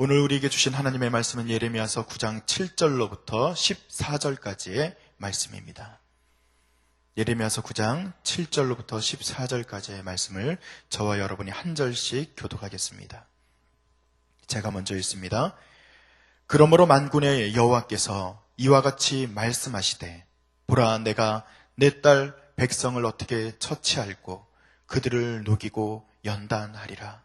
오늘 우리에게 주신 하나님의 말씀은 예레미야서 9장 7절로부터 14절까지의 말씀입니다. 예레미야서 9장 7절로부터 14절까지의 말씀을 저와 여러분이 한 절씩 교독하겠습니다. 제가 먼저 읽습니다. 그러므로 만군의 여호와께서 이와 같이 말씀하시되, 보라, 내가 내 딸 백성을 어떻게 처치할고 그들을 녹이고 연단하리라.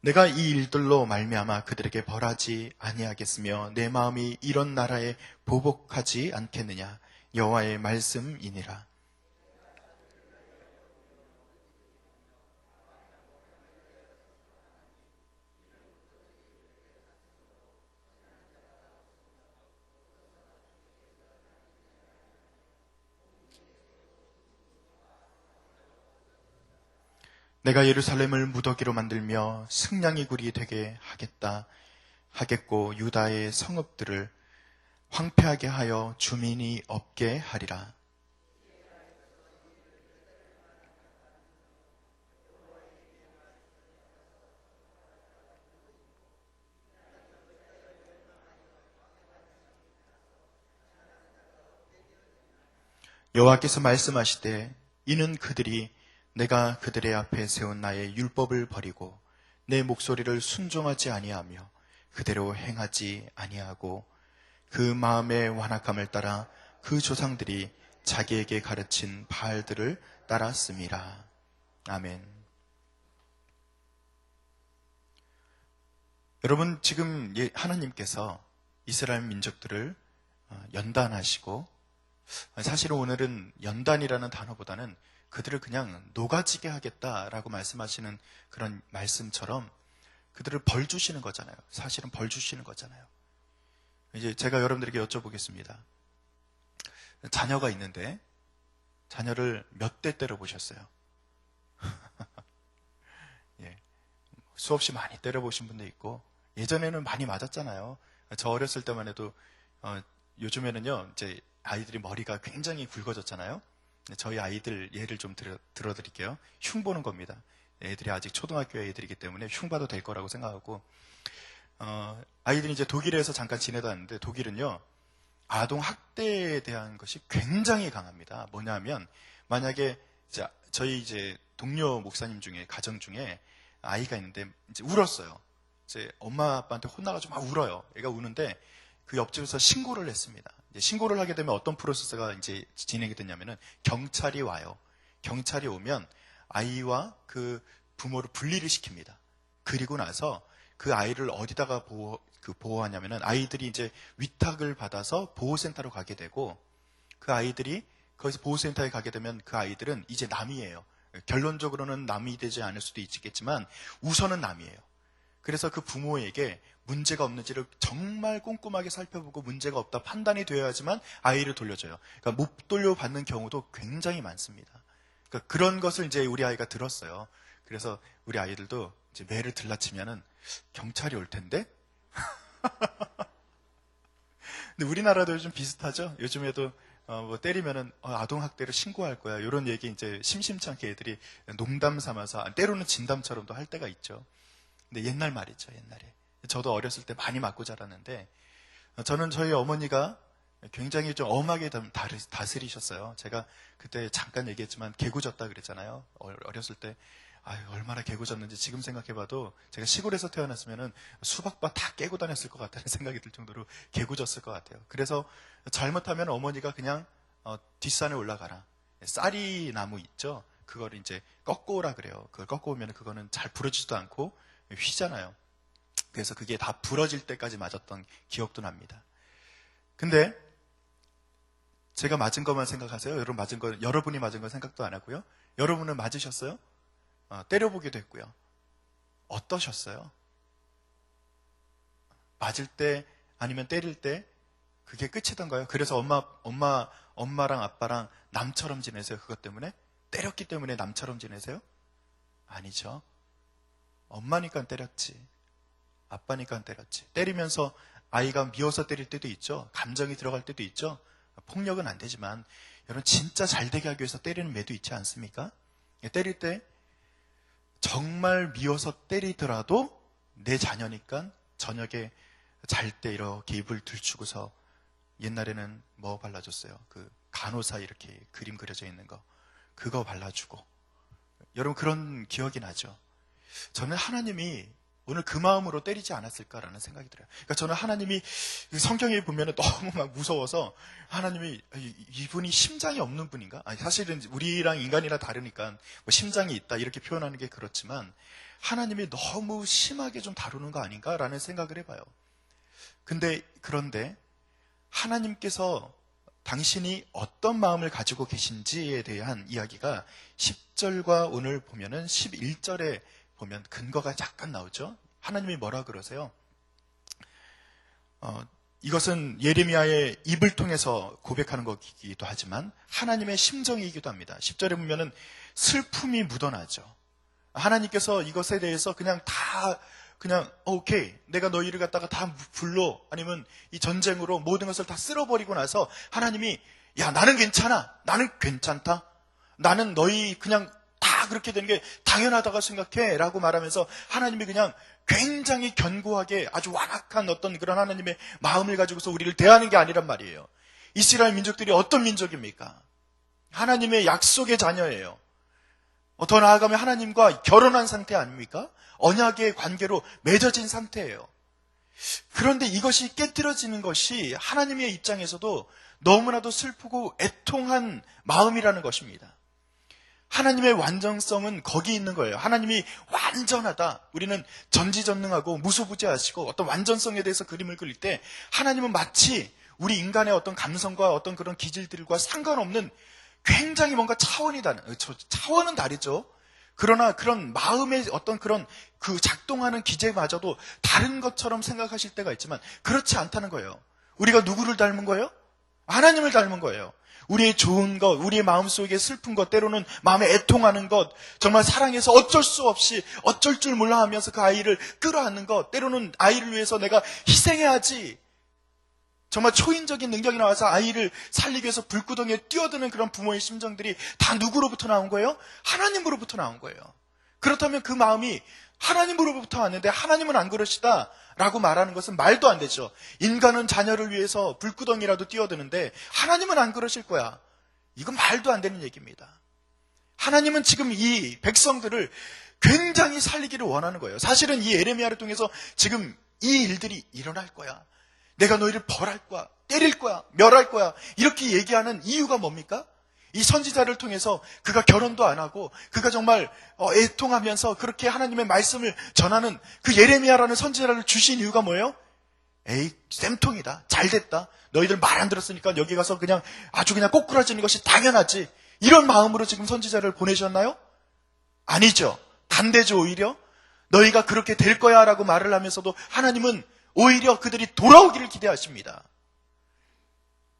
내가 이 일들로 말미암아 그들에게 벌하지 아니하겠으며 내 마음이 이런 나라에 보복하지 않겠느냐. 여호와의 말씀이니라. 내가 예루살렘을 무더기로 만들며 승냥이 굴이 되게 하겠고 유다의 성읍들을 황폐하게 하여 주민이 없게 하리라. 여호와께서 말씀하시되, 이는 그들이 내가 그들의 앞에 세운 나의 율법을 버리고 내 목소리를 순종하지 아니하며 그대로 행하지 아니하고 그 마음의 완악함을 따라 그 조상들이 자기에게 가르친 바알들을 따랐음이라. 아멘. 여러분, 지금 하나님께서 이스라엘 민족들을 연단하시고, 사실은 오늘은 연단이라는 단어보다는 그들을 그냥 녹아지게 하겠다라고 말씀하시는 그런 말씀처럼 그들을 벌 주시는 거잖아요. 사실은 벌 주시는 거잖아요. 이제 제가 여러분들에게 여쭤보겠습니다. 자녀가 있는데 자녀를 몇 대 때려보셨어요? 예, 수없이 많이 때려보신 분도 있고, 예전에는 많이 맞았잖아요. 저 어렸을 때만 해도 요즘에는요, 이제 아이들이 머리가 굉장히 굵어졌잖아요. 저희 아이들 예를 좀 들어드릴게요. 흉 보는 겁니다. 애들이 아직 초등학교 애들이기 때문에 흉 봐도 될 거라고 생각하고, 아이들이 이제 독일에서 잠깐 지내다 왔는데, 독일은요, 아동 학대에 대한 것이 굉장히 강합니다. 뭐냐면, 만약에 저희 이제 동료 목사님 중에, 가정 중에 아이가 있는데 이제 울었어요. 이제 엄마 아빠한테 혼나가지고 막 울어요. 애가 우는데 그 옆집에서 신고를 했습니다. 신고를 하게 되면 어떤 프로세스가 이제 진행이 되냐면은 경찰이 와요. 경찰이 오면 아이와 그 부모를 분리를 시킵니다. 그리고 나서 그 아이를 어디다가 보호하냐면은 아이들이 이제 위탁을 받아서 보호센터로 가게 되고, 그 아이들이 거기서 보호센터에 가게 되면 그 아이들은 이제 남이에요. 결론적으로는 남이 되지 않을 수도 있겠지만 우선은 남이에요. 그래서 그 부모에게 문제가 없는지를 정말 꼼꼼하게 살펴보고 문제가 없다 판단이 되어야지만 아이를 돌려줘요. 그러니까 못 돌려받는 경우도 굉장히 많습니다. 그러니까 그런 것을 이제 우리 아이가 들었어요. 그래서 우리 아이들도 이제 매를 들라치면은 경찰이 올 텐데? 근데 우리나라도 요즘 비슷하죠? 요즘에도 뭐 때리면은 아동학대를 신고할 거야. 이런 얘기 이제 심심치 않게 애들이 농담 삼아서, 때로는 진담처럼도 할 때가 있죠. 근데 옛날 말이죠, 옛날에. 저도 어렸을 때 많이 맞고 자랐는데, 저는 저희 어머니가 굉장히 좀 엄하게 다스리셨어요. 제가 그때 잠깐 얘기했지만 개구졌다 그랬잖아요. 어렸을 때 얼마나 개구졌는지 지금 생각해봐도 제가 시골에서 태어났으면은 수박밭 다 깨고 다녔을 것 같다는 생각이 들 정도로 개구졌을 것 같아요. 그래서 잘못하면 어머니가 그냥 뒷산에 올라가라. 쌀이 나무 있죠? 그걸 이제 꺾고 오라 그래요. 그걸 꺾고 오면 그거는 잘 부러지지도 않고 휘잖아요. 그래서 그게 다 부러질 때까지 맞았던 기억도 납니다. 근데 제가 맞은 것만 생각하세요? 여러분이 맞은 건 생각도 안 하고요. 여러분은 맞으셨어요? 때려보기도 했고요. 어떠셨어요? 맞을 때 아니면 때릴 때 그게 끝이던가요? 그래서 엄마랑 아빠랑 남처럼 지내세요? 그것 때문에? 때렸기 때문에 남처럼 지내세요? 아니죠. 엄마니까 때렸지. 아빠니까 때렸지. 때리면서 아이가 미워서 때릴 때도 있죠. 감정이 들어갈 때도 있죠. 폭력은 안 되지만 여러분 진짜 잘 되게 하기 위해서 때리는 매도 있지 않습니까? 때릴 때 정말 미워서 때리더라도 내 자녀니까 저녁에 잘 때 이렇게 입을 들추고서 옛날에는 뭐 발라줬어요? 그 간호사 이렇게 그림 그려져 있는 거 그거 발라주고 여러분 그런 기억이 나죠? 저는 하나님이 오늘 그 마음으로 때리지 않았을까라는 생각이 들어요. 그러니까 저는 하나님이 성경에 보면 너무 막 무서워서 하나님이 이분이 심장이 없는 분인가? 아니, 사실은 우리랑 인간이랑 다르니까 뭐 심장이 있다 이렇게 표현하는 게 그렇지만 하나님이 너무 심하게 좀 다루는 거 아닌가라는 생각을 해봐요. 그런데 하나님께서 당신이 어떤 마음을 가지고 계신지에 대한 이야기가 10절과 오늘 보면은 11절에 보면 근거가 잠깐 나오죠. 하나님이 뭐라 그러세요? 이것은 예레미야의 입을 통해서 고백하는 것이기도 하지만 하나님의 심정이기도 합니다. 10절에 보면은 슬픔이 묻어나죠. 하나님께서 이것에 대해서 그냥 오케이 내가 너희를 갖다가 다 불러 아니면 이 전쟁으로 모든 것을 다 쓸어버리고 나서 하나님이 야 나는 괜찮아 나는 괜찮다 나는 너희 그냥 다 그렇게 되는 게 당연하다고 생각해 라고 말하면서 하나님이 그냥 굉장히 견고하게 아주 완악한 어떤 그런 하나님의 마음을 가지고서 우리를 대하는 게 아니란 말이에요. 이스라엘 민족들이 어떤 민족입니까? 하나님의 약속의 자녀예요. 더 나아가면 하나님과 결혼한 상태 아닙니까? 언약의 관계로 맺어진 상태예요. 그런데 이것이 깨트려지는 것이 하나님의 입장에서도 너무나도 슬프고 애통한 마음이라는 것입니다. 하나님의 완전성은 거기 있는 거예요. 하나님이 완전하다. 우리는 전지전능하고 무소부재하시고 어떤 완전성에 대해서 그림을 그릴 때 하나님은 마치 우리 인간의 어떤 감성과 어떤 그런 기질들과 상관없는 굉장히 뭔가 차원은 다르죠. 그러나 그런 마음의 어떤 그런 그 작동하는 기제마저도 다른 것처럼 생각하실 때가 있지만 그렇지 않다는 거예요. 우리가 누구를 닮은 거예요? 하나님을 닮은 거예요. 우리의 좋은 것, 우리의 마음속에 슬픈 것, 때로는 마음에 애통하는 것, 정말 사랑해서 어쩔 수 없이 어쩔 줄 몰라 하면서 그 아이를 끌어안는 것, 때로는 아이를 위해서 내가 희생해야지. 정말 초인적인 능력이 나와서 아이를 살리기 위해서 불구덩이에 뛰어드는 그런 부모의 심정들이 다 누구로부터 나온 거예요? 하나님으로부터 나온 거예요. 그렇다면 그 마음이 하나님으로부터 왔는데 하나님은 안 그러시다 라고 말하는 것은 말도 안 되죠. 인간은 자녀를 위해서 불구덩이라도 뛰어드는데 하나님은 안 그러실 거야. 이건 말도 안 되는 얘기입니다. 하나님은 지금 이 백성들을 굉장히 살리기를 원하는 거예요. 사실은 이 예레미야를 통해서 지금 이 일들이 일어날 거야. 내가 너희를 벌할 거야, 때릴 거야, 멸할 거야 이렇게 얘기하는 이유가 뭡니까? 이 선지자를 통해서 그가 결혼도 안 하고 그가 정말 애통하면서 그렇게 하나님의 말씀을 전하는 그 예레미야라는 선지자를 주신 이유가 뭐예요? 에이 쌤통이다, 잘됐다, 너희들 말 안 들었으니까 여기 가서 그냥 아주 그냥 꼬꾸라지는 것이 당연하지, 이런 마음으로 지금 선지자를 보내셨나요? 아니죠. 반대죠. 오히려 너희가 그렇게 될 거야 라고 말을 하면서도 하나님은 오히려 그들이 돌아오기를 기대하십니다.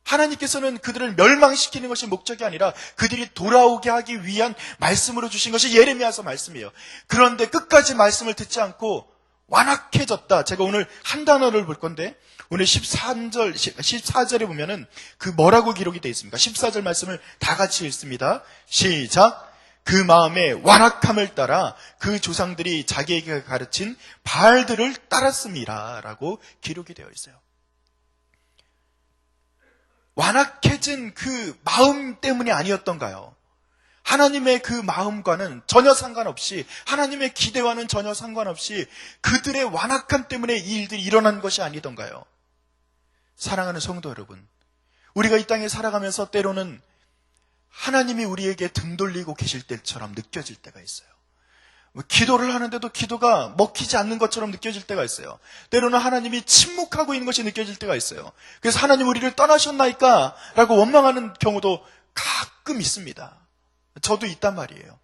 하나님께서는 그들을 멸망시키는 것이 목적이 아니라 그들이 돌아오게 하기 위한 말씀으로 주신 것이 예레미야서 말씀이에요. 그런데 끝까지 말씀을 듣지 않고 완악해졌다. 제가 오늘 한 단어를 볼 건데 오늘 14절에 보면은 그 뭐라고 기록이 되어 있습니까? 14절 말씀을 다 같이 읽습니다. 시작. 그 마음의 완악함을 따라 그 조상들이 자기에게 가르친 바알들을 따랐습니다 라고 기록이 되어 있어요. 완악해진 그 마음 때문이 아니었던가요? 하나님의 그 마음과는 전혀 상관없이, 하나님의 기대와는 전혀 상관없이 그들의 완악함 때문에 이 일들이 일어난 것이 아니던가요? 사랑하는 성도 여러분, 우리가 이 땅에 살아가면서 때로는 하나님이 우리에게 등 돌리고 계실 때처럼 느껴질 때가 있어요. 기도를 하는데도 기도가 먹히지 않는 것처럼 느껴질 때가 있어요. 때로는 하나님이 침묵하고 있는 것이 느껴질 때가 있어요. 그래서 하나님 우리를 떠나셨나이까? 라고 원망하는 경우도 가끔 있습니다. 저도 있단 말이에요.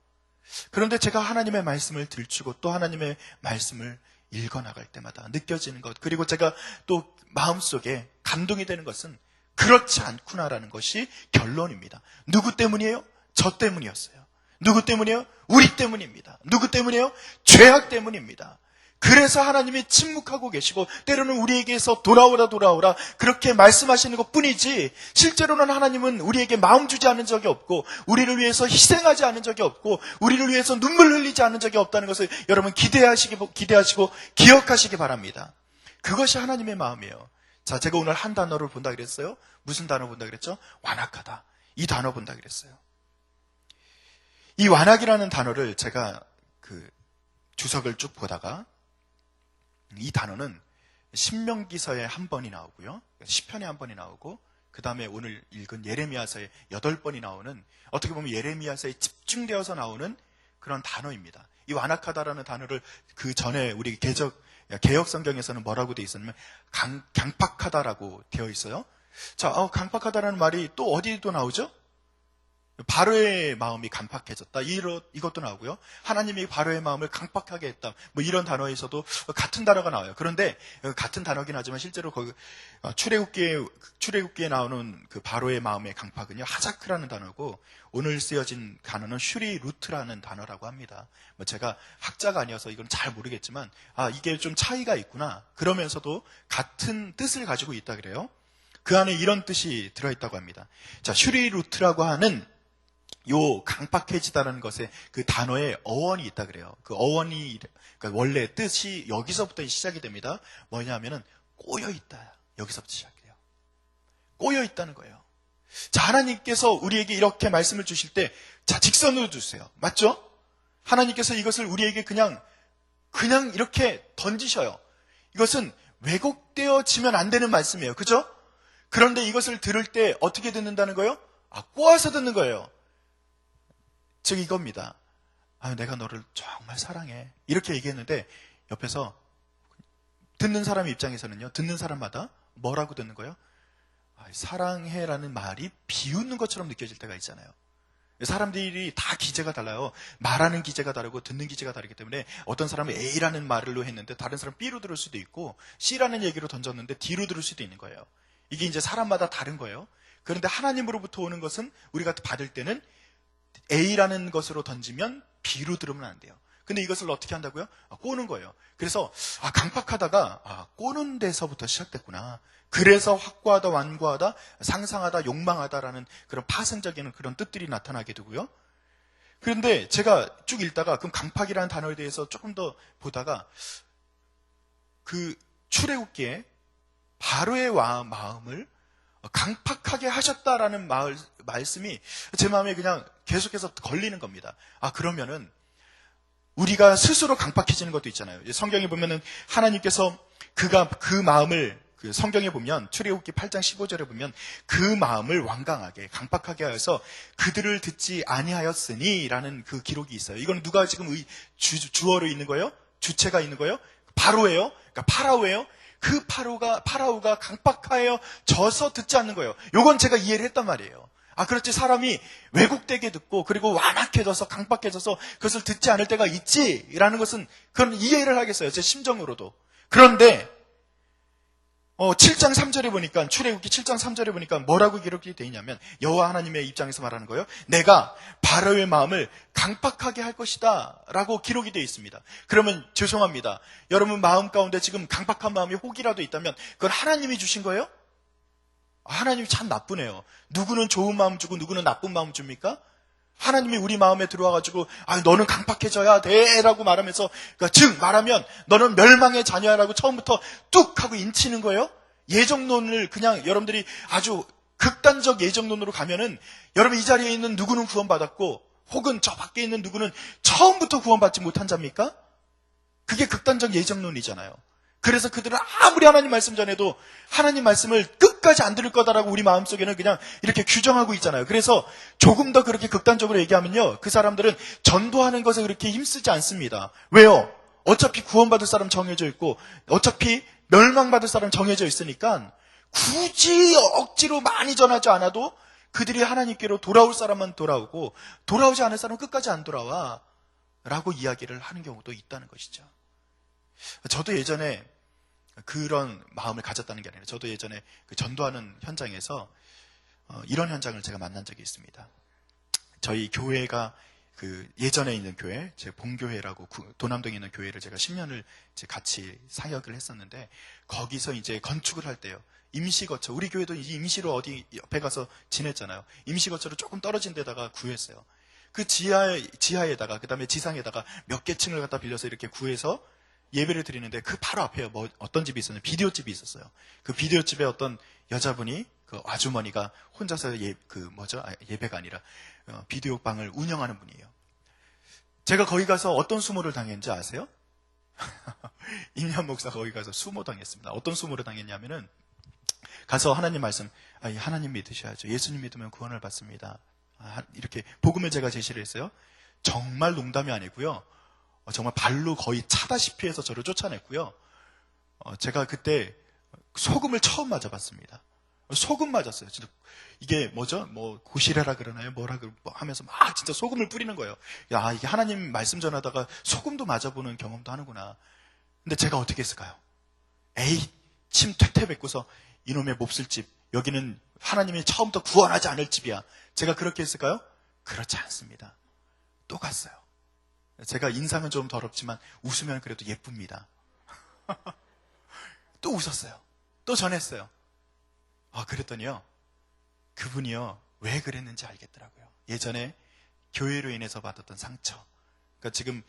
그런데 제가 하나님의 말씀을 들추고 또 하나님의 말씀을 읽어나갈 때마다 느껴지는 것, 그리고 제가 또 마음속에 감동이 되는 것은 그렇지 않구나라는 것이 결론입니다. 누구 때문이에요? 저 때문이었어요. 누구 때문이에요? 우리 때문입니다. 누구 때문이에요? 죄악 때문입니다. 그래서 하나님이 침묵하고 계시고 때로는 우리에게서 돌아오라 그렇게 말씀하시는 것 뿐이지, 실제로는 하나님은 우리에게 마음 주지 않은 적이 없고 우리를 위해서 희생하지 않은 적이 없고 우리를 위해서 눈물 흘리지 않은 적이 없다는 것을 여러분 기대하시고 기억하시기 바랍니다. 그것이 하나님의 마음이에요. 자, 제가 오늘 한 단어를 본다 그랬어요. 무슨 단어 본다 그랬죠? 완악하다. 이 단어 본다 그랬어요. 이 완악이라는 단어를 제가 주석을 쭉 보다가 이 단어는 신명기서에 한 번이 나오고요. 시편에 한 번이 나오고, 그 다음에 오늘 읽은 예레미야서에 8번이 나오는, 어떻게 보면 예레미야서에 집중되어서 나오는 그런 단어입니다. 이 완악하다라는 단어를 그 전에 우리 개역 성경에서는 뭐라고 되어 있었냐면 강팍하다라고 되어 있어요. 자, 강팍하다라는 말이 또 어디도 나오죠? 바로의 마음이 강팍해졌다. 이것도 나오고요. 하나님이 바로의 마음을 강팍하게 했다. 뭐 이런 단어에서도 같은 단어가 나와요. 그런데 같은 단어긴 하지만 실제로 출애굽기에 나오는 그 바로의 마음의 강팍은요, 하자크라는 단어고, 오늘 쓰여진 단어는 슈리루트라는 단어라고 합니다. 뭐 제가 학자가 아니어서 이건 잘 모르겠지만, 이게 좀 차이가 있구나. 그러면서도 같은 뜻을 가지고 있다 그래요. 그 안에 이런 뜻이 들어있다고 합니다. 자, 슈리루트라고 하는 요 강팍해지다라는 것에 그 단어에 어원이 있다 그래요. 그 어원이, 그러니까 원래 뜻이 여기서부터 시작이 됩니다. 뭐냐면은 꼬여있다. 여기서부터 시작해요. 꼬여있다는 거예요. 자, 하나님께서 우리에게 이렇게 말씀을 주실 때, 자, 직선으로 주세요. 맞죠? 하나님께서 이것을 우리에게 그냥 이렇게 던지셔요. 이것은 왜곡되어지면 안 되는 말씀이에요. 그죠? 그런데 이것을 들을 때 어떻게 듣는다는 거예요? 꼬아서 듣는 거예요. 즉 이겁니다. 내가 너를 정말 사랑해. 이렇게 얘기했는데 옆에서 듣는 사람 입장에서는요, 듣는 사람마다 뭐라고 듣는 거예요? 사랑해라는 말이 비웃는 것처럼 느껴질 때가 있잖아요. 사람들이 다 기제가 달라요. 말하는 기제가 다르고 듣는 기제가 다르기 때문에 어떤 사람은 A라는 말로 했는데 다른 사람은 B로 들을 수도 있고, C라는 얘기로 던졌는데 D로 들을 수도 있는 거예요. 이게 이제 사람마다 다른 거예요. 그런데 하나님으로부터 오는 것은 우리가 받을 때는 A라는 것으로 던지면 B로 들으면 안 돼요. 근데 이것을 어떻게 한다고요? 꼬는 거예요. 그래서 강팍하다가 꼬는 데서부터 시작됐구나. 그래서 확고하다, 완고하다, 상상하다, 욕망하다라는 그런 파생적인 그런 뜻들이 나타나게 되고요. 그런데 제가 쭉 읽다가 그럼 강팍이라는 단어에 대해서 조금 더 보다가 그 출애굽기에 바로의 마음을 강팍하게 하셨다라는 말씀이 제 마음에 그냥 계속해서 걸리는 겁니다. 그러면은 우리가 스스로 강팍해지는 것도 있잖아요. 성경에 보면은 하나님께서 그 마음을, 성경에 보면 출애굽기 8장 15절에 보면 그 마음을 완강하게 강팍하게 하여서 그들을 듣지 아니하였으니라는 그 기록이 있어요. 이건 누가 지금 주어로 있는 거예요? 주체가 있는 거예요? 바로예요? 그러니까 파라오예요? 그 파라오가 강팍하여 져서 듣지 않는 거예요. 요건 제가 이해를 했단 말이에요. 그렇지, 사람이 왜곡되게 듣고 그리고 완악해져서 강팍해져서 그것을 듣지 않을 때가 있지라는 것은 그건 이해를 하겠어요. 제 심정으로도. 그런데 7장 3절에 보니까, 출애굽기 7장 3절에 보니까 뭐라고 기록이 되어 있냐면, 여호와 하나님의 입장에서 말하는 거예요. 내가 바로의 마음을 강팍하게 할 것이다 라고 기록이 되어 있습니다. 그러면 죄송합니다. 여러분 마음 가운데 지금 강팍한 마음이 혹이라도 있다면 그건 하나님이 주신 거예요? 하나님이 참 나쁘네요. 누구는 좋은 마음 주고 누구는 나쁜 마음 줍니까? 하나님이 우리 마음에 들어와가지고 너는 강팍해져야 돼 라고 말하면서, 그러니까 즉 말하면 너는 멸망의 자녀야라고 처음부터 뚝 하고 인치는 거예요. 예정론을 그냥 여러분들이 아주 극단적 예정론으로 가면은 여러분 이 자리에 있는 누구는 구원받았고 혹은 저 밖에 있는 누구는 처음부터 구원받지 못한 자입니까? 그게 극단적 예정론이잖아요. 그래서 그들은 아무리 하나님 말씀 전해도 하나님 말씀을 끝까지 안 들을 거다라고 우리 마음속에는 그냥 이렇게 규정하고 있잖아요. 그래서 조금 더 그렇게 극단적으로 얘기하면요, 그 사람들은 전도하는 것에 그렇게 힘쓰지 않습니다. 왜요? 어차피 구원받을 사람 정해져 있고 어차피 멸망받을 사람 정해져 있으니까 굳이 억지로 많이 전하지 않아도 그들이 하나님께로 돌아올 사람만 돌아오고 돌아오지 않을 사람은 끝까지 안 돌아와 라고 이야기를 하는 경우도 있다는 것이죠. 저도 예전에 그런 마음을 가졌다는 게 아니라, 저도 예전에 그 전도하는 현장에서 이런 현장을 제가 만난 적이 있습니다. 저희 교회가 그 예전에 있는 교회, 제 본교회라고 도남동에 있는 교회를 제가 10년을 이제 같이 사역을 했었는데, 거기서 이제 건축을 할 때요. 임시거처, 우리 교회도 임시로 어디 옆에 가서 지냈잖아요. 임시거처를 조금 떨어진 데다가 구했어요. 그 지하에다가, 그 다음에 지상에다가 몇 개 층을 갖다 빌려서 이렇게 구해서 예배를 드리는데, 그 바로 앞에 뭐 어떤 집이 있었냐면 비디오 집이 있었어요. 그 비디오 집에 어떤 여자분이, 그 아주머니가 혼자서 예배가 아니라 비디오 방을 운영하는 분이에요. 제가 거기 가서 어떤 수모를 당했는지 아세요? 임현 목사 거기 가서 수모 당했습니다. 어떤 수모를 당했냐면은, 가서 하나님 말씀, 하나님 믿으셔야죠. 예수님 믿으면 구원을 받습니다. 이렇게 복음을 제가 제시를 했어요. 정말 농담이 아니고요. 정말 발로 거의 차다시피 해서 저를 쫓아냈고요. 제가 그때 소금을 처음 맞아봤습니다. 소금 맞았어요. 진짜 이게 뭐죠? 뭐 고시래라 그러나요? 뭐라 하면서 막 진짜 소금을 뿌리는 거예요. 야, 이게 하나님 말씀 전하다가 소금도 맞아보는 경험도 하는구나. 근데 제가 어떻게 했을까요? 에이, 침 퇴퇴 뱉고서 이놈의 몹쓸 집, 여기는 하나님이 처음부터 구원하지 않을 집이야. 제가 그렇게 했을까요? 그렇지 않습니다. 또 갔어요. 제가 인상은 좀 더럽지만 웃으면 그래도 예쁩니다. 또 웃었어요. 또 전했어요. 그랬더니요, 그분이요, 왜 그랬는지 알겠더라고요. 예전에 교회로 인해서 받았던 상처. 그러니까 지금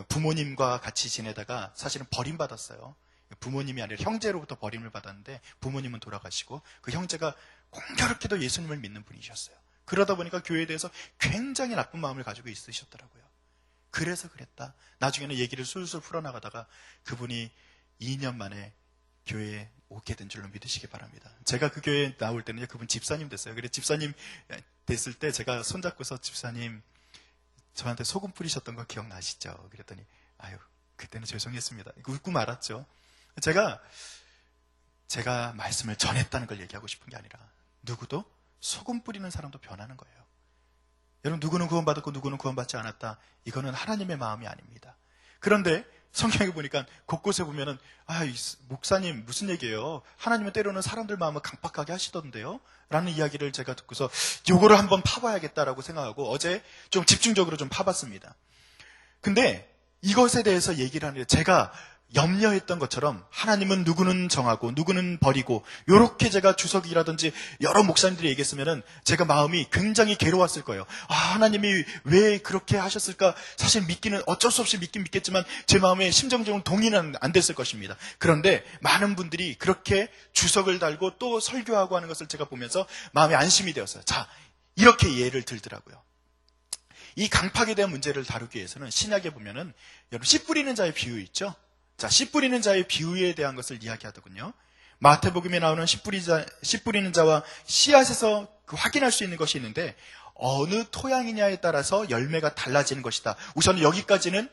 부모님과 같이 지내다가 사실은 버림받았어요. 부모님이 아니라 형제로부터 버림을 받았는데, 부모님은 돌아가시고 그 형제가 공교롭게도 예수님을 믿는 분이셨어요. 그러다 보니까 교회에 대해서 굉장히 나쁜 마음을 가지고 있으셨더라고요. 그래서 그랬다. 나중에는 얘기를 술술 풀어나가다가 그분이 2년 만에 교회에 오게 된 줄로 믿으시기 바랍니다. 제가 그 교회에 나올 때는 그분 집사님 됐어요. 그래서 집사님 됐을 때 제가 손잡고서, 집사님 저한테 소금 뿌리셨던 거 기억나시죠? 그랬더니 아유, 그때는 죄송했습니다. 웃고 말았죠. 제가 말씀을 전했다는 걸 얘기하고 싶은 게 아니라, 누구도 소금 뿌리는 사람도 변하는 거예요. 여러분, 누구는 구원받았고 누구는 구원받지 않았다. 이거는 하나님의 마음이 아닙니다. 그런데 성경에 보니까 곳곳에 보면은, 목사님 무슨 얘기예요? 하나님은 때로는 사람들 마음을 강팍하게 하시던데요? 라는 이야기를 제가 듣고서 요거를 한번 파봐야겠다라고 생각하고 어제 좀 집중적으로 좀 파봤습니다. 근데 이것에 대해서 얘기를 하는데, 제가 염려했던 것처럼 하나님은 누구는 정하고 누구는 버리고, 요렇게 제가 주석이라든지 여러 목사님들이 얘기했으면은 제가 마음이 굉장히 괴로웠을 거예요. 하나님이 왜 그렇게 하셨을까? 사실 믿기는 어쩔 수 없이 믿긴 믿겠지만 제 마음에 심정적으로 동의는 안 됐을 것입니다. 그런데 많은 분들이 그렇게 주석을 달고 또 설교하고 하는 것을 제가 보면서 마음에 안심이 되었어요. 자, 이렇게 예를 들더라고요. 이 강팍에 대한 문제를 다루기 위해서는 신약에 보면은, 여러분, 씨 뿌리는 자의 비유 있죠? 자, 씨 뿌리는 자의 비유에 대한 것을 이야기하더군요. 마태복음에 나오는 씨 뿌리는 자와 씨앗에서 확인할 수 있는 것이 있는데, 어느 토양이냐에 따라서 열매가 달라지는 것이다. 우선 여기까지는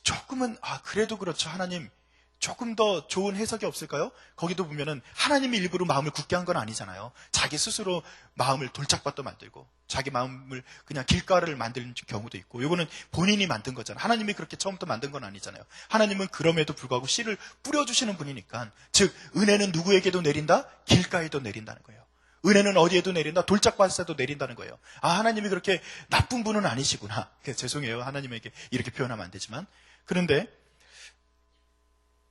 조금은, 그래도 그렇죠. 하나님, 조금 더 좋은 해석이 없을까요? 거기도 보면은 하나님이 일부러 마음을 굳게 한 건 아니잖아요. 자기 스스로 마음을 돌짝밭도 만들고 자기 마음을 그냥 길가를 만드는 경우도 있고, 이거는 본인이 만든 거잖아요. 하나님이 그렇게 처음부터 만든 건 아니잖아요. 하나님은 그럼에도 불구하고 씨를 뿌려주시는 분이니까, 즉 은혜는 누구에게도 내린다? 길가에도 내린다는 거예요. 은혜는 어디에도 내린다? 돌짝밭에도 내린다는 거예요. 하나님이 그렇게 나쁜 분은 아니시구나. 죄송해요. 하나님에게 이렇게 표현하면 안 되지만. 그런데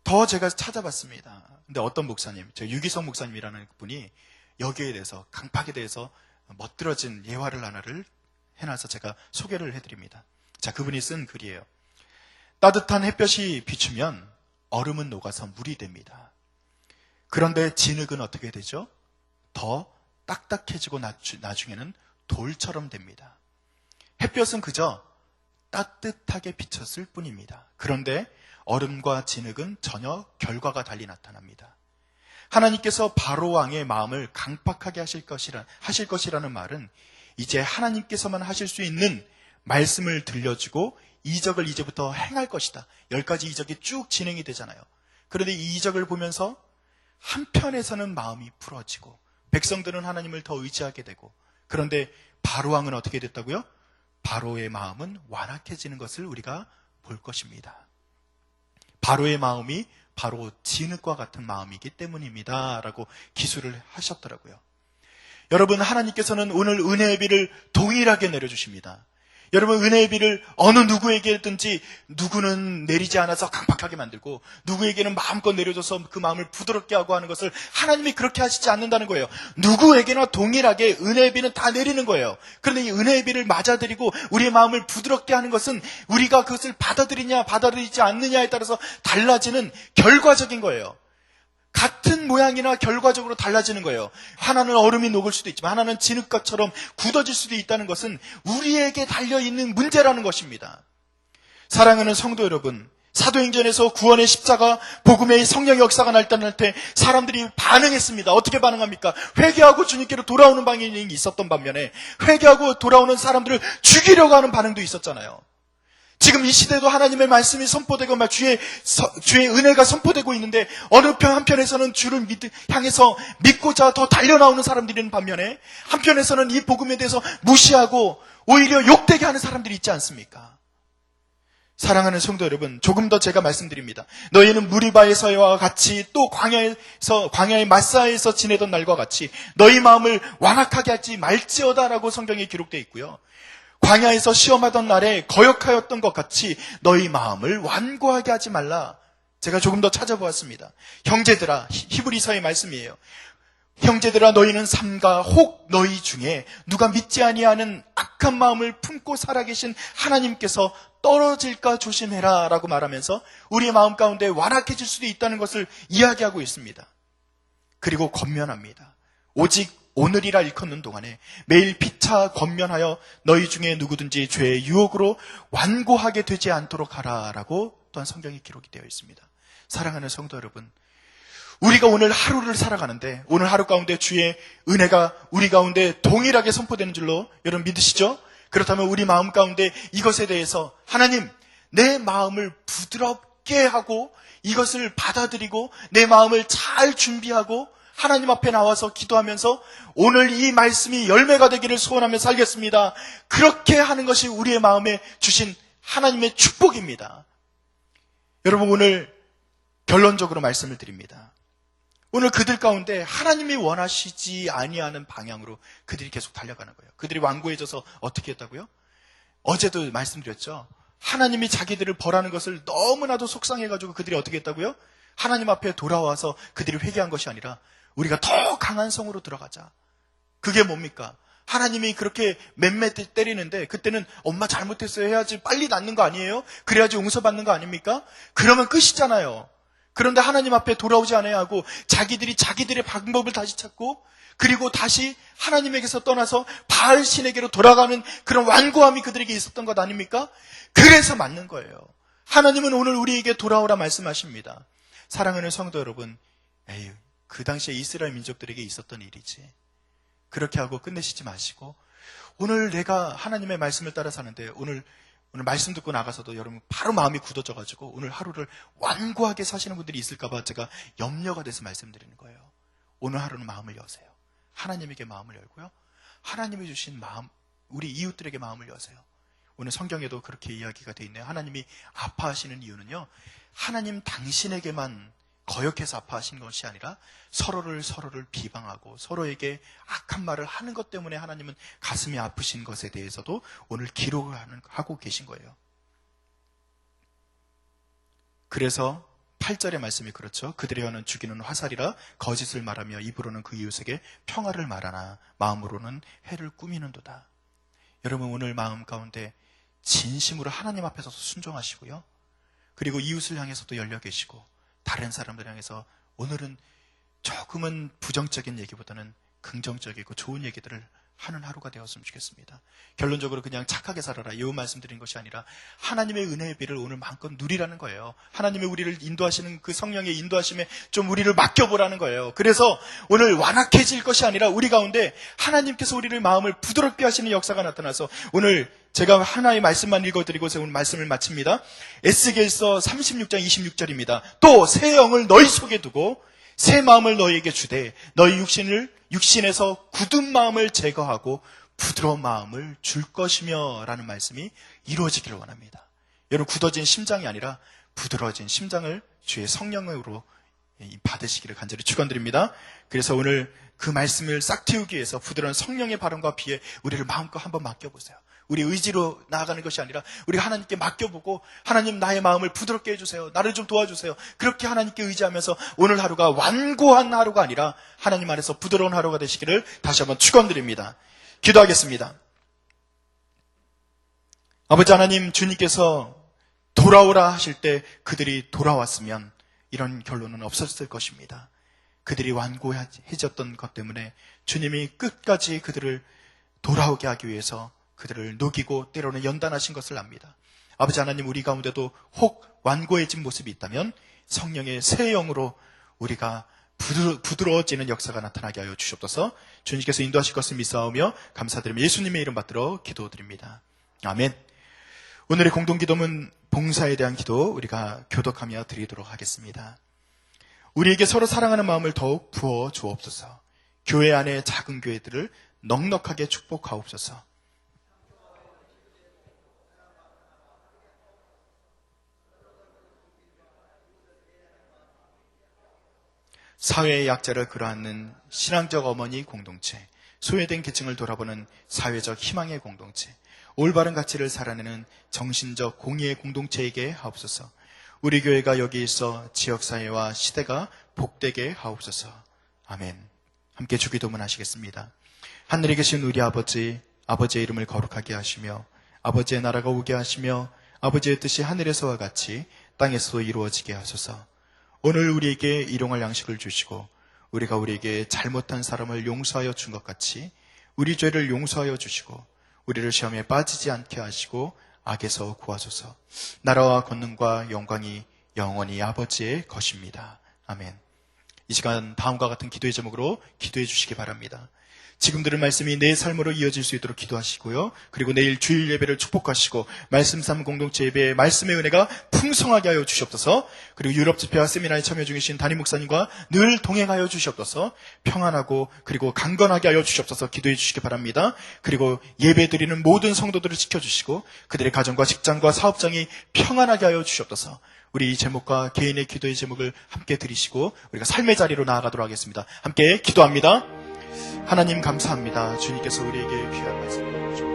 더 제가 찾아봤습니다. 근데 어떤 목사님, 저 유기성 목사님이라는 분이 여기에 대해서, 강팍에 대해서 멋들어진 예화를 하나를 해놔서 제가 소개를 해드립니다. 자, 그분이 쓴 글이에요. 따뜻한 햇볕이 비추면 얼음은 녹아서 물이 됩니다. 그런데 진흙은 어떻게 되죠? 더 딱딱해지고 나중에는 돌처럼 됩니다. 햇볕은 그저 따뜻하게 비쳤을 뿐입니다. 그런데 얼음과 진흙은 전혀 결과가 달리 나타납니다. 하나님께서 바로 왕의 마음을 강팍하게 하실 것이라는 말은, 이제 하나님께서만 하실 수 있는 말씀을 들려주고 이적을 이제부터 행할 것이다. 10가지 이적이 쭉 진행이 되잖아요. 그런데 이 이적을 보면서 한편에서는 마음이 풀어지고 백성들은 하나님을 더 의지하게 되고, 그런데 바로 왕은 어떻게 됐다고요? 바로의 마음은 완악해지는 것을 우리가 볼 것입니다. 바로의 마음이 바로 진흙과 같은 마음이기 때문입니다. 라고 기술을 하셨더라고요. 여러분, 하나님께서는 오늘 은혜의 비를 동일하게 내려주십니다. 여러분, 은혜의 비를 어느 누구에게든지 누구는 내리지 않아서 강팍하게 만들고 누구에게는 마음껏 내려줘서 그 마음을 부드럽게 하고 하는 것을 하나님이 그렇게 하시지 않는다는 거예요. 누구에게나 동일하게 은혜의 비는 다 내리는 거예요. 그런데 이 은혜의 비를 맞아들이고 우리의 마음을 부드럽게 하는 것은 우리가 그것을 받아들이냐 받아들이지 않느냐에 따라서 달라지는 결과적인 거예요. 같은 모양이나 결과적으로 달라지는 거예요. 하나는 얼음이 녹을 수도 있지만 하나는 진흙가처럼 굳어질 수도 있다는 것은 우리에게 달려있는 문제라는 것입니다. 사랑하는 성도 여러분, 사도행전에서 구원의 십자가, 복음의 성령의 역사가 나타날 때 사람들이 반응했습니다. 어떻게 반응합니까? 회개하고 주님께로 돌아오는 반응이 있었던 반면에 회개하고 돌아오는 사람들을 죽이려고 하는 반응도 있었잖아요. 지금 이 시대도 하나님의 말씀이 선포되고 주의 은혜가 선포되고 있는데 어느 한편에서는 주를 향해서 믿고자 더 달려나오는 사람들이 있는 반면에 한편에서는 이 복음에 대해서 무시하고 오히려 욕되게 하는 사람들이 있지 않습니까? 사랑하는 성도 여러분, 조금 더 제가 말씀드립니다. 너희는 무리바에서와 같이 또 광야의 마사에서 지내던 날과 같이 너희 마음을 완악하게 하지 말지어다라고 성경에 기록되어 있고요. 광야에서 시험하던 날에 거역하였던 것 같이 너희 마음을 완고하게 하지 말라. 제가 조금 더 찾아보았습니다. 형제들아, 히브리서의 말씀이에요. 형제들아, 너희는 삼가 혹 너희 중에 누가 믿지 아니하는 악한 마음을 품고 살아계신 하나님께서 떨어질까 조심해라 라고 말하면서 우리의 마음 가운데 완악해질 수도 있다는 것을 이야기하고 있습니다. 그리고 권면합니다. 오직 오늘이라 일컫는 동안에 매일 피차 권면하여 너희 중에 누구든지 죄의 유혹으로 완고하게 되지 않도록 하라라고 또한 성경에 기록이 되어 있습니다. 사랑하는 성도 여러분, 우리가 오늘 하루를 살아가는데 오늘 하루 가운데 주의 은혜가 우리 가운데 동일하게 선포되는 줄로 여러분 믿으시죠? 그렇다면 우리 마음 가운데 이것에 대해서 하나님, 내 마음을 부드럽게 하고 이것을 받아들이고 내 마음을 잘 준비하고 하나님 앞에 나와서 기도하면서 오늘 이 말씀이 열매가 되기를 소원하며 살겠습니다. 그렇게 하는 것이 우리의 마음에 주신 하나님의 축복입니다. 여러분, 오늘 결론적으로 말씀을 드립니다. 오늘 그들 가운데 하나님이 원하시지 아니하는 방향으로 그들이 계속 달려가는 거예요. 그들이 완고해져서 어떻게 했다고요? 어제도 말씀드렸죠. 하나님이 자기들을 벌하는 것을 너무나도 속상해가지고 그들이 어떻게 했다고요? 하나님 앞에 돌아와서 그들이 회개한 것이 아니라 우리가 더 강한 성으로 들어가자. 그게 뭡니까? 하나님이 그렇게 맴매 때리는데 그때는 엄마 잘못했어요 해야지 빨리 낫는 거 아니에요? 그래야지 용서받는 거 아닙니까? 그러면 끝이잖아요. 그런데 하나님 앞에 돌아오지 않아야 하고 자기들이 자기들의 방법을 다시 찾고 그리고 다시 하나님에게서 떠나서 바알 신에게로 돌아가는 그런 완고함이 그들에게 있었던 것 아닙니까? 그래서 맞는 거예요. 하나님은 오늘 우리에게 돌아오라 말씀하십니다. 사랑하는 성도 여러분, 에휴, 그 당시에 이스라엘 민족들에게 있었던 일이지. 그렇게 하고 끝내시지 마시고 오늘 내가 하나님의 말씀을 따라 사는데 오늘 말씀 듣고 나가서도 여러분 바로 마음이 굳어져가지고 오늘 하루를 완고하게 사시는 분들이 있을까 봐 제가 염려가 돼서 말씀드리는 거예요. 오늘 하루는 마음을 여세요. 하나님에게 마음을 열고요. 하나님이 주신 마음, 우리 이웃들에게 마음을 여세요. 오늘 성경에도 그렇게 이야기가 돼 있네요. 하나님이 아파하시는 이유는요, 하나님 당신에게만 거역해서 아파하신 것이 아니라 서로를 비방하고 서로에게 악한 말을 하는 것 때문에 하나님은 가슴이 아프신 것에 대해서도 오늘 기록을 하고 계신 거예요. 그래서 8절의 말씀이 그렇죠. 그들의 혀는 죽이는 화살이라 거짓을 말하며 입으로는 그 이웃에게 평화를 말하나 마음으로는 해를 꾸미는도다. 여러분, 오늘 마음 가운데 진심으로 하나님 앞에서 순종하시고요. 그리고 이웃을 향해서도 열려 계시고 다른 사람들 향해서 오늘은 조금은 부정적인 얘기보다는 긍정적이고 좋은 얘기들을 하는 하루가 되었으면 좋겠습니다. 결론적으로 그냥 착하게 살아라 이 말씀드린 것이 아니라 하나님의 은혜의 비를 오늘 마음껏 누리라는 거예요. 하나님의 우리를 인도하시는 그 성령의 인도하심에 좀 우리를 맡겨보라는 거예요. 그래서 오늘 완악해질 것이 아니라 우리 가운데 하나님께서 우리를 마음을 부드럽게 하시는 역사가 나타나서 오늘 제가 하나의 말씀만 읽어드리고서 오늘 말씀을 마칩니다. 에스겔서 36장 26절입니다. 또 새 영을 너희 속에 두고 새 마음을 너희에게 주되 너희 육신에서 굳은 마음을 제거하고 부드러운 마음을 줄 것이며 라는 말씀이 이루어지기를 원합니다. 여러분, 굳어진 심장이 아니라 부드러워진 심장을 주의 성령으로 받으시기를 간절히 축원드립니다. 그래서 오늘 그 말씀을 싹 틔우기 위해서 부드러운 성령의 바람과 비에 우리를 마음껏 한번 맡겨보세요. 우리 의지로 나아가는 것이 아니라 우리가 하나님께 맡겨보고 하나님 나의 마음을 부드럽게 해주세요. 나를 좀 도와주세요. 그렇게 하나님께 의지하면서 오늘 하루가 완고한 하루가 아니라 하나님 안에서 부드러운 하루가 되시기를 다시 한번 축원드립니다. 기도하겠습니다. 아버지 하나님, 주님께서 돌아오라 하실 때 그들이 돌아왔으면 이런 결론은 없었을 것입니다. 그들이 완고해졌던 것 때문에 주님이 끝까지 그들을 돌아오게 하기 위해서 그들을 녹이고 때로는 연단하신 것을 압니다. 아버지 하나님, 우리 가운데도 혹 완고해진 모습이 있다면 성령의 새 영으로 우리가 부드러워지는 역사가 나타나게 하여 주시옵소서. 주님께서 인도하실 것을 믿사오며 감사드리며 예수님의 이름 받들어 기도드립니다. 아멘. 오늘의 공동기도는 봉사에 대한 기도 우리가 교독하며 드리도록 하겠습니다. 우리에게 서로 사랑하는 마음을 더욱 부어 주옵소서. 교회 안의 작은 교회들을 넉넉하게 축복하옵소서. 사회의 약자를 끌어안는 신앙적 어머니 공동체, 소외된 계층을 돌아보는 사회적 희망의 공동체, 올바른 가치를 살아내는 정신적 공의의 공동체에게 하옵소서. 우리 교회가 여기 있어 지역사회와 시대가 복되게 하옵소서. 아멘. 함께 주기도문 하시겠습니다. 하늘에 계신 우리 아버지, 아버지의 이름을 거룩하게 하시며 아버지의 나라가 오게 하시며 아버지의 뜻이 하늘에서와 같이 땅에서도 이루어지게 하소서. 오늘 우리에게 일용할 양식을 주시고 우리가 우리에게 잘못한 사람을 용서하여 준 것 같이 우리 죄를 용서하여 주시고 우리를 시험에 빠지지 않게 하시고 악에서 구하소서. 나라와 권능과 영광이 영원히 아버지의 것입니다. 아멘. 이 시간 다음과 같은 기도의 제목으로 기도해 주시기 바랍니다. 지금 들은 말씀이 내 삶으로 이어질 수 있도록 기도하시고요. 그리고 내일 주일 예배를 축복하시고 말씀 삶 공동체 예배에 말씀의 은혜가 풍성하게 하여 주시옵소서. 그리고 유럽 집회와 세미나에 참여 중이신 담임 목사님과 늘 동행하여 주시옵소서. 평안하고 그리고 강건하게 하여 주시옵소서. 기도해 주시기 바랍니다. 그리고 예배 드리는 모든 성도들을 지켜주시고 그들의 가정과 직장과 사업장이 평안하게 하여 주시옵소서. 우리 이 제목과 개인의 기도의 제목을 함께 드리시고 우리가 삶의 자리로 나아가도록 하겠습니다. 함께 기도합니다. 하나님 감사합니다. 주님께서 우리에게 귀한 말씀을 주시옵소서.